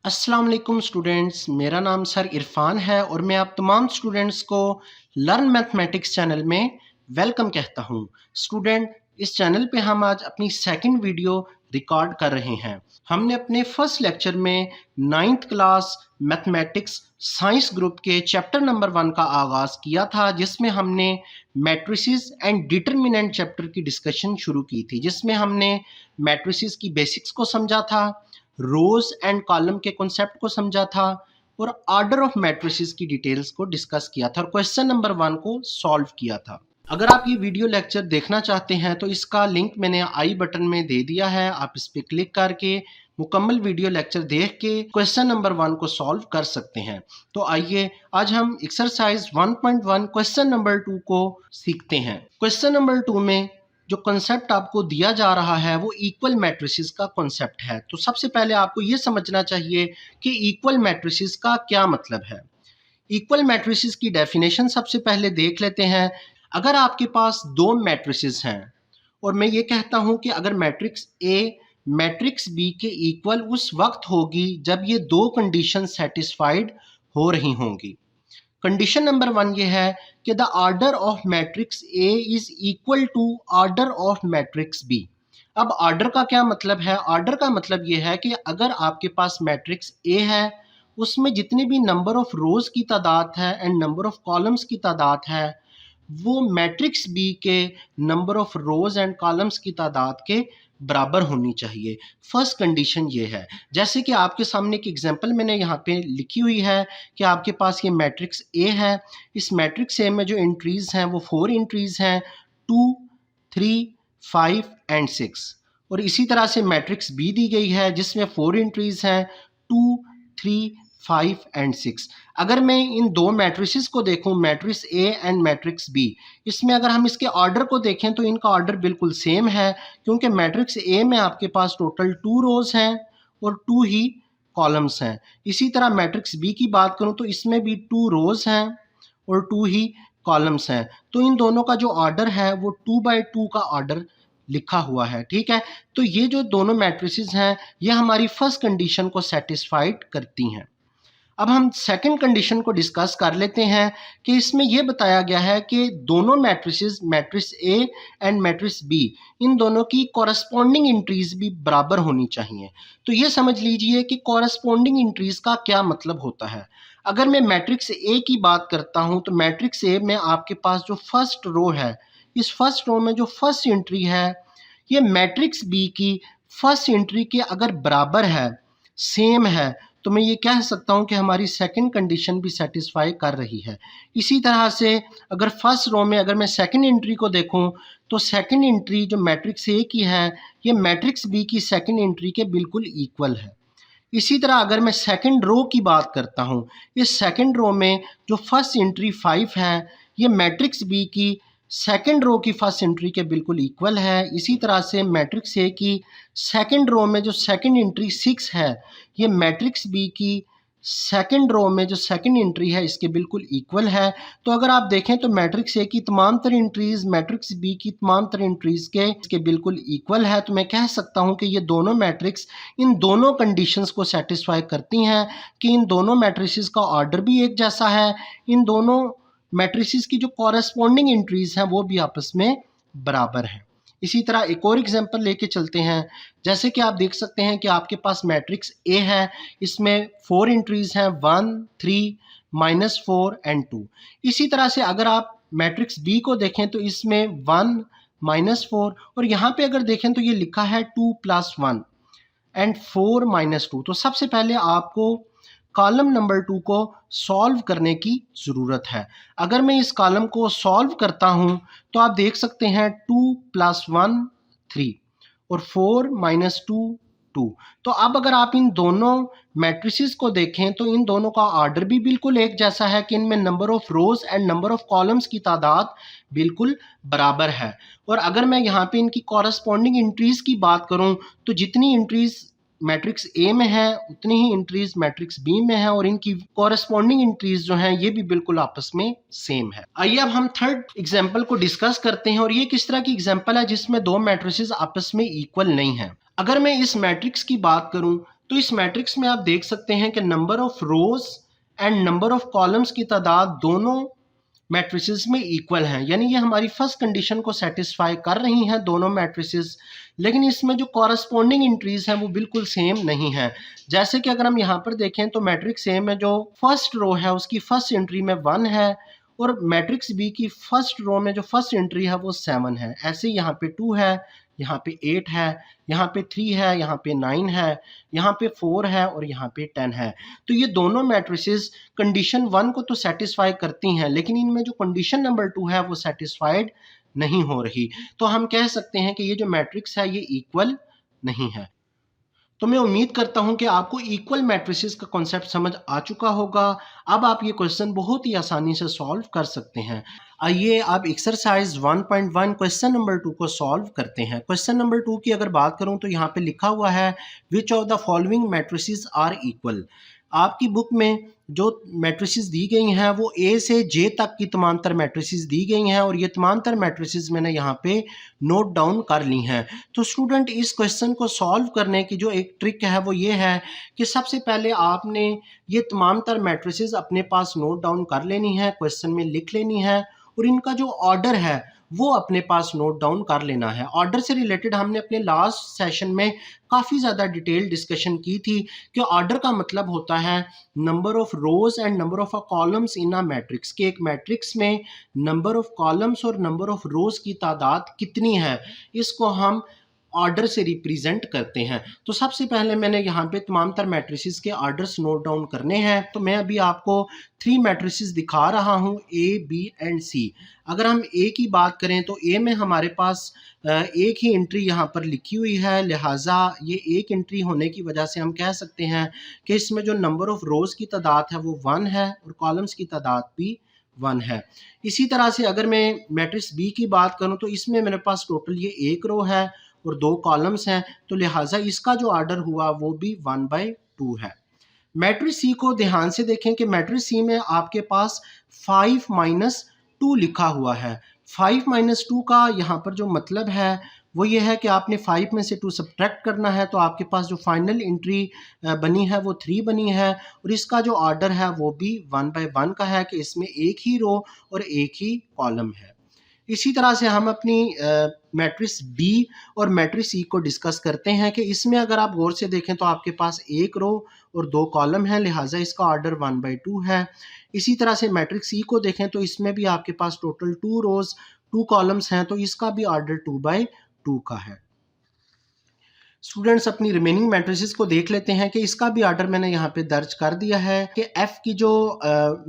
अस्सलाम वालेकुम स्टूडेंट्स, मेरा नाम सर इरफान है और मैं आप तमाम स्टूडेंट्स को लर्न मैथमेटिक्स चैनल में वेलकम कहता हूं। स्टूडेंट, इस चैनल पे हम आज अपनी सेकंड वीडियो रिकॉर्ड कर रहे हैं। हमने अपने फर्स्ट लेक्चर में 9th class mathematics science group के चैप्टर नंबर 1 का आगाज़ किया था, जिसमें हमने मैट्रिसेस एंड डिटरमिनेंट चैप्टर की डिस्कशन शुरू की थी, जिसमें हमने मैट्रिसेस की बेसिक्स को समझा था, रोज एंड कॉलम के कॉन्सेप्ट को समझा था और ऑर्डर ऑफ मैट्रिसेस की डिटेल्स को डिस्कस किया था और क्वेश्चन नंबर 1 को सॉल्व किया था। अगर आप ये वीडियो लेक्चर देखना चाहते हैं तो इसका लिंक मैंने आई बटन में दे दिया है। आप इस पर क्लिक करके मुकम्मल वीडियो लेक्चर देख के क्वेश्चन नंबर 1 को सॉल्व कर सकते हैं। तो आइए आज हम एक्सरसाइज 1.1 क्वेश्चन नंबर 2 को सीखते हैं। क्वेश्चन नंबर 2 में जो कॉन्सेप्ट आपको दिया जा रहा है वो इक्वल मैट्रिसेस का कॉन्सेप्ट है। तो सबसे पहले आपको ये समझना चाहिए कि इक्वल मैट्रिसेस का क्या मतलब है। इक्वल मैट्रिसेस की डेफिनेशन सबसे पहले देख लेते हैं। अगर आपके पास दो मैट्रिसेस हैं और मैं ये कहता हूं कि अगर मैट्रिक्स ए मैट्रिक्स बी के इक्वल उस वक्त होगी जब ये दो कंडीशन सेटिस्फाइड हो रही होंगी। कंडीशन नंबर 1 ये है कि the order of matrix A is equal to order of matrix B. अब ऑर्डर का क्या मतलब है? ऑर्डर का मतलब ये है कि अगर आपके पास मैट्रिक्स ए है, उसमें जितने भी नंबर ऑफ रोज की तादाद है एंड नंबर ऑफ कॉलम्स की तादाद है, वो मैट्रिक्स बी के number of rose and columns की तादाद के बराबर होनी चाहिए। फर्स्ट कंडीशन ये है। जैसे कि आपके सामने एक एग्जांपल मैंने यहाँ पे लिखी हुई है कि आपके पास ये मैट्रिक्स ए है। इस मैट्रिक्स ए में जो एंट्रीज हैं वो 4 एंट्रीज हैं, 2, 3, 5 एंड 6। और इसी तरह से मैट्रिक्स बी दी गई है जिसमें 4 एंट्रीज हैं, 2, 3, 5 एंड 6। अगर मैं इन दो मैट्रिसेस को देखूं, matrix A and matrix B, इसमें अगर हम इसके ऑर्डर को देखें तो इनका ऑर्डर बिल्कुल सेम है, क्योंकि मैट्रिक्स ए में आपके पास टोटल 2 रोज हैं और 2 ही कॉलम्स हैं। इसी तरह मैट्रिक्स बी की बात करूं तो इसमें भी 2 रोज हैं और 2 ही कॉलम्स हैं। तो इन दोनों का जो ऑर्डर है वो 2/2 का ऑर्डर लिखा हुआ है। ठीक है, तो ये जो दोनों मैट्रिसेस हैं ये हमारी फर्स्ट कंडीशन को सेटिस्फाइड करती हैं। अब हम सेकंड कंडीशन को डिस्कस कर लेते हैं कि इसमें यह बताया गया है कि दोनों matrices, matrix A and matrix B, इन दोनों की कॉरस्पॉन्डिंग एंट्रीज भी बराबर होनी चाहिए। तो ये समझ लीजिए कि कॉरस्पॉन्डिंग एंट्रीज का क्या मतलब होता है। अगर मैं मैट्रिक्स ए की बात करता हूं तो मैट्रिक्स ए में आपके पास जो फर्स्ट रो है, इस फर्स्ट रो में जो फर्स्ट एंट्री है ये मैट्रिक्स बी की फर्स्ट एंट्री के अगर बराबर है, सेम है, तो मैं ये कह सकता हूँ कि हमारी सेकंड कंडीशन भी सेटिस्फाई कर रही है। इसी तरह से अगर फर्स्ट रो में अगर मैं सेकंड एंट्री को देखूँ तो सेकंड एंट्री जो मैट्रिक्स ए की है ये मैट्रिक्स बी की सेकंड एंट्री के बिल्कुल इक्वल है। इसी तरह अगर मैं सेकंड रो की बात करता हूँ, इस सेकंड रो में जो फर्स्ट एंट्री 5 है ये मैट्रिक्स बी की सेकंड रो की फर्स्ट एंट्री के बिल्कुल इक्वल है। इसी तरह से मैट्रिक्स ए की सेकंड रो में जो सेकंड एंट्री 6 है ये मैट्रिक्स बी की सेकंड रो में जो सेकंड एंट्री है इसके बिल्कुल इक्वल है। तो अगर आप देखें तो मैट्रिक्स ए की तमाम तर एंट्रीज मैट्रिक्स बी की तमाम तर एंट्रीज के इसके बिल्कुल इक्वल है। तो मैं कह सकता हूं कि ये दोनों मैट्रिक्स इन दोनों कंडीशंस को सेटिस्फाई करती हैं कि इन दोनों मैट्रिसेस का ऑर्डर भी एक जैसा है, इन दोनों मैट्रिसेस की जो कॉरेस्पॉन्डिंग एंट्रीज हैं वो भी आपस में बराबर हैं। इसी तरह एक और एग्जांपल लेके चलते हैं। जैसे कि आप देख सकते हैं कि आपके पास मैट्रिक्स ए है, इसमें 4 एंट्रीज हैं, 1, 3, -4 एंड 2। इसी तरह से अगर आप मैट्रिक्स बी को देखें तो इसमें 1, -4 और यहाँ पे अगर देखें तो ये लिखा है 2 + 1 एंड 4 - 2। तो सबसे पहले आपको कॉलम नंबर 2 को सॉल्व करने की ज़रूरत है। अगर मैं इस कॉलम को सॉल्व करता हूं तो आप देख सकते हैं 2 + 1 3 और 4 - 2 2। तो अब अगर आप इन दोनों मैट्रिसेस को देखें तो इन दोनों का ऑर्डर भी बिल्कुल एक जैसा है कि इनमें number of rose and number of columns की तादाद बिल्कुल बराबर है। और अगर मैं यहाँ पे इनकी कॉरस्पॉन्डिंग एंट्रीज की बात करूँ तो जितनी एंट्रीज मैट्रिक्स ए में है उतनी ही एंट्रीज मैट्रिक्स बी में है और इनकी कॉरस्पॉन्डिंग एंट्रीज जो हैं ये भी बिल्कुल आपस में सेम है। आइए अब हम थर्ड एग्जांपल को डिस्कस करते हैं और ये किस तरह की एग्जांपल है जिसमें दो मैट्रिसेस आपस में इक्वल नहीं है। अगर मैं इस मैट्रिक्स की बात करूं तो इस मैट्रिक्स में आप देख सकते हैं कि number of rose and number of columns की तादाद दोनों मैट्रिसेस में इक्वल हैं, यानी ये हमारी फर्स्ट कंडीशन को सेटिस्फाई कर रही हैं दोनों मैट्रिसेस। लेकिन इसमें जो कॉरस्पॉन्डिंग एंट्रीज हैं वो बिल्कुल सेम नहीं है। जैसे कि अगर हम यहाँ पर देखें तो मैट्रिक्स ए में जो फर्स्ट रो है उसकी फर्स्ट एंट्री में 1 है, और मैट्रिक्स बी की फर्स्ट रो में जो फर्स्ट एंट्री है वो 7 है। ऐसे यहाँ पे 2 है, यहाँ पे 8 है, यहाँ पे 3 है, यहाँ पे 9 है, यहाँ पे 4 है और यहाँ पे 10 है। तो ये दोनों मैट्रिसेस कंडीशन 1 को तो सेटिस्फाई करती हैं, लेकिन इनमें जो कंडीशन नंबर 2 है वो सेटिस्फाइड नहीं हो रही। तो हम कह सकते हैं कि ये जो मैट्रिक्स है ये इक्वल नहीं है। तो मैं उम्मीद करता हूं कि आपको इक्वल मैट्रिसेस का कॉन्सेप्ट समझ आ चुका होगा। अब आप ये क्वेश्चन बहुत ही आसानी से सॉल्व कर सकते हैं। आइए आप एक्सरसाइज 1.1 क्वेश्चन नंबर 2 को सॉल्व करते हैं। क्वेश्चन नंबर 2 की अगर बात करूं तो यहाँ पे लिखा हुआ है which of the following matrices are equal. आपकी बुक में जो मैट्रिसेस दी गई हैं वो ए से जे तक की तमामतर मैट्रिसेस दी गई हैं, और ये तमामतर मैट्रिसेस मैंने यहाँ पे नोट डाउन कर ली हैं। तो स्टूडेंट इस क्वेश्चन को सॉल्व करने की जो एक ट्रिक है वो ये है कि सबसे पहले आपने ये तमामतर मैट्रिसेस अपने पास नोट डाउन कर लेनी है, क्वेश्चन में लिख लेनी है, और इनका जो ऑर्डर है वो अपने पास नोट डाउन कर लेना है। ऑर्डर से रिलेटेड हमने अपने लास्ट सेशन में काफ़ी ज़्यादा डिटेल डिस्कशन की थी कि ऑर्डर का मतलब होता है number of rose and number of columns in a matrix, कि एक मैट्रिक्स में नंबर ऑफ कॉलम्स और नंबर ऑफ रोज की तादाद कितनी है, इसको हम ऑर्डर से रिप्रेजेंट करते हैं। तो सबसे पहले मैंने यहाँ पे तमाम तर मैट्रिसेस के ऑर्डर्स नोट डाउन करने हैं। तो मैं अभी आपको 3 मैट्रिसेस दिखा रहा हूँ, ए, बी एंड सी। अगर हम ए की बात करें तो ए में हमारे पास एक ही एंट्री यहाँ पर लिखी हुई है, लिहाजा ये एक एंट्री होने की वजह से हम कह सकते हैं कि इसमें जो नंबर ऑफ रोज की तादाद है वो 1 है और कॉलम्स की तादाद भी 1 है। इसी तरह से अगर मैं मैट्रिक्स बी की बात करूँ तो इसमें मेरे पास टोटल ये 1 रो है और 2 कॉलम्स हैं, तो लिहाजा इसका जो ऑर्डर हुआ वो भी 1/2 है। मैट्रिक्स सी को ध्यान से देखें कि मैट्रिक्स सी में आपके पास 5-2 लिखा हुआ है। 5-2 का यहाँ पर जो मतलब है वो ये है कि आपने 5 में से 2 सब्ट्रैक्ट करना है, तो आपके पास जो फाइनल एंट्री बनी है वो 3 बनी है, और इसका जो ऑर्डर है वो भी 1/1 का है कि इसमें एक ही रो और एक ही कॉलम है। इसी तरह से हम अपनी मैट्रिक्स डी और मैट्रिक्स ई को डिस्कस करते हैं कि इसमें अगर आप गौर से देखें तो आपके पास 1 रो और 2 कॉलम है, लिहाजा इसका ऑर्डर 1/2 है। इसी तरह से मैट्रिक्स ई को देखें तो इसमें भी आपके पास टोटल 2 रोज 2 कॉलम्स हैं, तो इसका भी ऑर्डर 2/2 का है। स्टूडेंट्स अपनी रिमेनिंग मैट्रिसेस को देख लेते हैं कि इसका भी ऑर्डर मैंने यहाँ पे दर्ज कर दिया है कि एफ की जो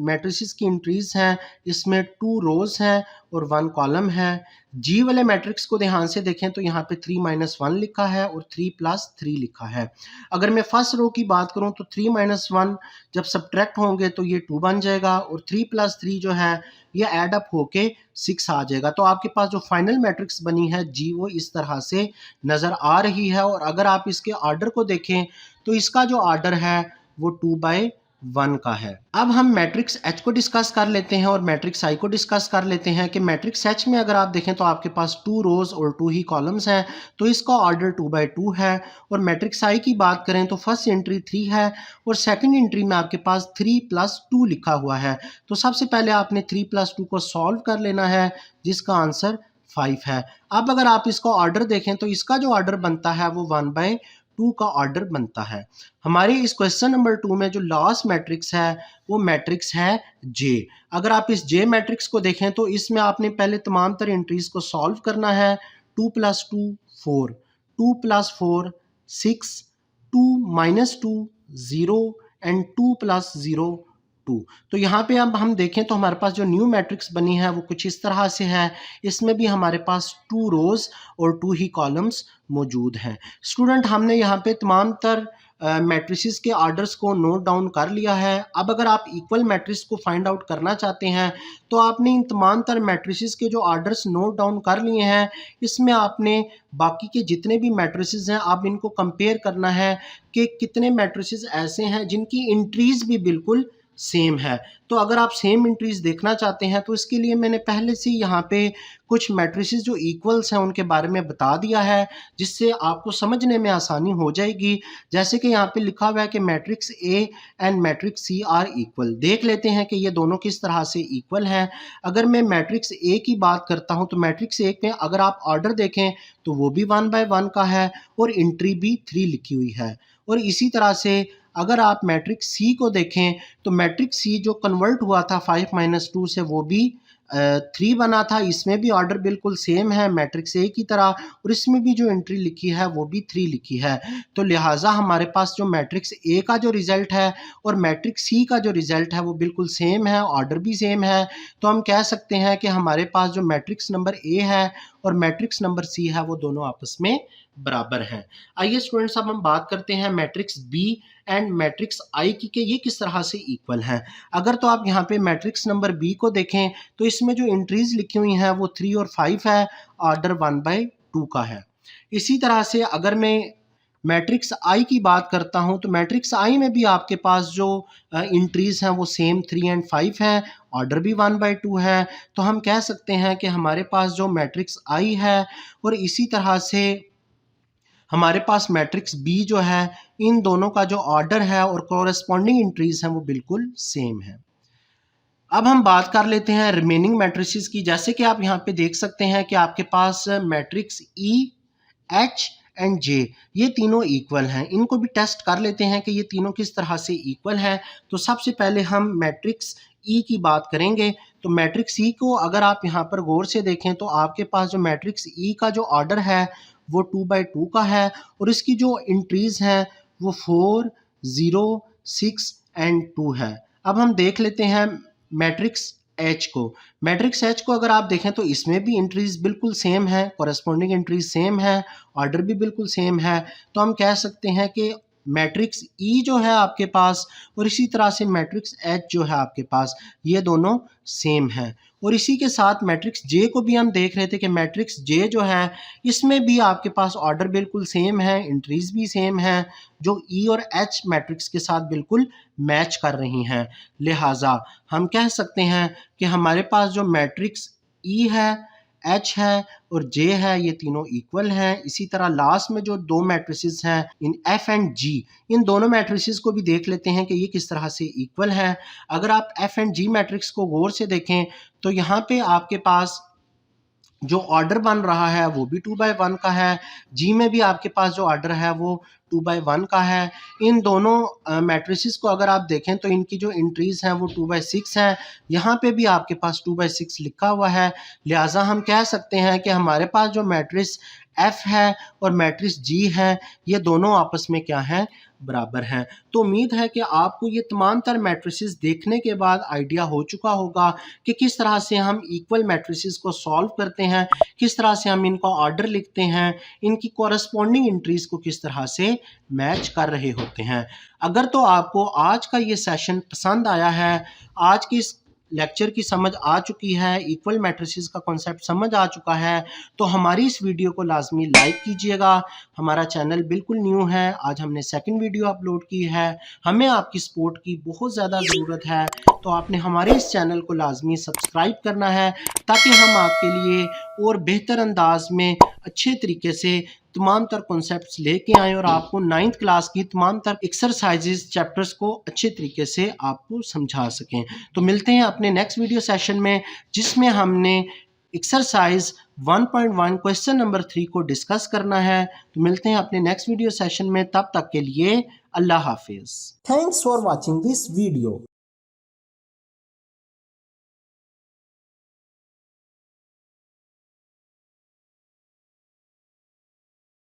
मैट्रिसेस की एंट्रीज हैं इसमें 2 रोज हैं और 1 कॉलम है। जी वाले मैट्रिक्स को ध्यान से देखें तो यहाँ पे 3-1 लिखा है और 3+3 लिखा है। अगर मैं फर्स्ट रो की बात करूँ तो 3-1 जब सब्ट्रैक्ट होंगे तो ये 2 बन जाएगा, और 3+3 जो है ये ऐड अप होके 6 आ जाएगा। तो आपके पास जो फाइनल मैट्रिक्स बनी है जी वो इस तरह से नज़र आ रही है। और अगर आप इसके ऑर्डर को देखें तो इसका जो ऑर्डर है वो 2/1 का है। अब हम मैट्रिक्स एच को डिस्कस कर लेते हैं और मैट्रिक्स आई को डिस्कस कर लेते हैं कि मैट्रिक्स एच में अगर आप देखें तो आपके पास 2 रोज और 2 ही कॉलम्स हैं, तो इसका ऑर्डर 2/2 है। और मैट्रिक्स आई की बात करें तो फर्स्ट एंट्री 3 है और सेकंड एंट्री में आपके पास 3+2 लिखा हुआ है। तो सबसे पहले आपने 3+2 को सॉल्व कर लेना है, जिसका आंसर 5 है। अब अगर आप इसका ऑर्डर देखें तो इसका जो ऑर्डर बनता है वो 1/2 का ऑर्डर बनता है। हमारे इस क्वेश्चन नंबर 2 में जो लास्ट मैट्रिक्स है वो मैट्रिक्स है जे। अगर आप इस जे मैट्रिक्स को देखें तो इसमें आपने पहले तमाम तर एंट्रीज को सॉल्व करना है। 2+2 4, 2+4 6, 2-2 0 एंड 2+0 2। तो यहाँ पे अब हम देखें तो हमारे पास जो न्यू मैट्रिक्स बनी है वो कुछ इस तरह से है। इसमें भी हमारे पास 2 रोज और 2 ही कॉलम्स मौजूद हैं। स्टूडेंट हमने यहाँ पे तमाम तर मैट्रिसेस के ऑर्डर्स को नोट डाउन कर लिया है। अब अगर आप इक्वल मैट्रिक्स को फाइंड आउट करना चाहते हैं तो आपने इन तमाम तर मैट्रिसेस के जो ऑर्डर्स नोट डाउन कर लिए हैं, इसमें आपने बाकी के जितने भी मैट्रिसेस हैं आप इनको कंपेयर करना है कि कितने मैट्रिसेस ऐसे हैं जिनकी एंट्रीज भी बिल्कुल सेम है। तो अगर आप सेम एंट्रीज देखना चाहते हैं तो इसके लिए मैंने पहले से यहाँ पे कुछ मैट्रिसेस जो इक्वल्स हैं उनके बारे में बता दिया है, जिससे आपको समझने में आसानी हो जाएगी। जैसे कि यहाँ पे लिखा हुआ है कि matrix A and matrix C are equal. देख लेते हैं कि ये दोनों किस तरह से इक्वल हैं। अगर मैं मैट्रिक्स ए की बात करता हूँ तो मैट्रिक्स ए में अगर आप ऑर्डर देखें तो वो भी 1 बाय 1 का है और एंट्री भी 3 लिखी हुई है। और इसी तरह से अगर आप मैट्रिक्स सी को देखें तो मैट्रिक्स सी जो कन्वर्ट हुआ था 5 - 2 से वो भी 3 बना था। इसमें भी ऑर्डर बिल्कुल सेम है मैट्रिक्स ए की तरह, और इसमें भी जो एंट्री लिखी है वो भी 3 लिखी है। तो लिहाजा हमारे पास जो मैट्रिक्स ए का जो रिजल्ट है और मैट्रिक्स सी का जो रिजल्ट है वो बिल्कुल सेम है, ऑर्डर भी सेम है। तो हम कह सकते हैं कि हमारे पास जो मैट्रिक्स नंबर ए है और मैट्रिक्स नंबर सी है वो दोनों आपस में बराबर हैं। आइए स्टूडेंट्स, अब हम बात करते हैं मैट्रिक्स बी एंड मैट्रिक्स आई की कि ये किस तरह से इक्वल हैं। अगर तो आप यहाँ पे मैट्रिक्स नंबर बी को देखें तो इसमें जो एंट्रीज लिखी हुई हैं वो 3 और 5 है, ऑर्डर 1/2 का है। इसी तरह से अगर मैं मैट्रिक्स आई की बात करता हूं तो मैट्रिक्स आई में भी आपके पास जो एंट्रीज हैं वो सेम 3 एंड 5 है, ऑर्डर भी 1/2 है। तो हम कह सकते हैं कि हमारे पास जो मैट्रिक्स आई है और इसी तरह से हमारे पास मैट्रिक्स बी जो है, इन दोनों का जो ऑर्डर है और कॉरेस्पॉन्डिंग एंट्रीज हैं वो बिल्कुल सेम है। अब हम बात कर लेते हैं रिमेनिंग मैट्रिसेस की। जैसे कि आप यहाँ पे देख सकते हैं कि आपके पास मैट्रिक्स ई, एच एंड जे ये तीनों इक्वल हैं। इनको भी टेस्ट कर लेते हैं कि ये तीनों किस तरह से इक्वल हैं। तो सबसे पहले हम मैट्रिक्स ई की बात करेंगे। तो मैट्रिक्स ई को अगर आप यहाँ पर गौर से देखें तो आपके पास जो मैट्रिक्स ई का जो ऑर्डर है वो 2/2 का है और इसकी जो एंट्रीज हैं वो 4, 0, 6 एंड 2 है। अब हम देख लेते हैं मैट्रिक्स एच को। मैट्रिक्स एच को अगर आप देखें तो इसमें भी एंट्रीज बिल्कुल सेम है, कॉरेस्पॉन्डिंग एंट्रीज सेम है, ऑर्डर भी बिल्कुल सेम है। तो हम कह सकते हैं कि मैट्रिक्स ई जो है आपके पास और इसी तरह से मैट्रिक्स एच जो है आपके पास, ये दोनों सेम है। और इसी के साथ मैट्रिक्स जे को भी हम देख रहे थे कि मैट्रिक्स जे जो है इसमें भी आपके पास ऑर्डर बिल्कुल सेम है, एंट्रीज भी सेम है, जो ई और एच मैट्रिक्स के साथ बिल्कुल मैच कर रही हैं। लिहाजा हम कह सकते हैं कि हमारे पास जो मैट्रिक्स ई है, एच है और जे है, ये तीनों इक्वल हैं। इसी तरह लास्ट में जो दो मैट्रिसेस हैं इन एफ एंड जी, इन दोनों मैट्रिसेस को भी देख लेते हैं कि ये किस तरह से इक्वल हैं। अगर आप एफ एंड जी मैट्रिक्स को गौर से देखें तो यहाँ पे आपके पास जो ऑर्डर बन रहा है वो भी 2/1 का है। जी में भी आपके पास जो ऑर्डर है वो 2/1 का है। इन दोनों मैट्रिसेस को अगर आप देखें तो इनकी जो एंट्रीज हैं वो 2/6 हैं। यहाँ पे भी आपके पास 2/6 लिखा हुआ है। लिहाजा हम कह सकते हैं कि हमारे पास जो मैट्रिक्स एफ है और मैट्रिक्स जी है, ये दोनों आपस में क्या हैं, बराबर हैं। तो उम्मीद है कि आपको ये तमाम तर मैट्रिसेस देखने के बाद आइडिया हो चुका होगा कि किस तरह से हम इक्वल मैट्रिसेस को सॉल्व करते हैं, किस तरह से हम इनका ऑर्डर लिखते हैं, इनकी कॉरेस्पॉन्डिंग एंट्रीज को किस तरह से मैच कर रहे होते हैं। अगर तो आपको आज का ये सेशन पसंद आया है, आज की इस लेक्चर की समझ आ चुकी है, इक्वल मैट्रिसेस का कॉन्सेप्ट समझ आ चुका है, तो हमारी इस वीडियो को लाजमी लाइक कीजिएगा। हमारा चैनल बिल्कुल न्यू है, आज हमने सेकंड वीडियो अपलोड की है। हमें आपकी सपोर्ट की बहुत ज़्यादा ज़रूरत है, तो आपने हमारे इस चैनल को लाजमी सब्सक्राइब करना है ताकि हम आपके लिए और बेहतर अंदाज में अच्छे तरीके से तमाम तर कॉन्सेप्ट्स लेके आएँ और आपको 9th क्लास की तमाम तर एक्सरसाइजेज चैप्टर्स को अच्छे तरीके से आपको समझा सकें। तो मिलते हैं अपने नेक्स्ट वीडियो सेशन में, जिसमें हमने एक्सरसाइज 1.1 क्वेश्चन नंबर 3 को डिस्कस करना है। तो मिलते हैं अपने नेक्स्ट वीडियो सेशन में, तब तक के लिए अल्लाह हाफिज़। Thanks for watching this video.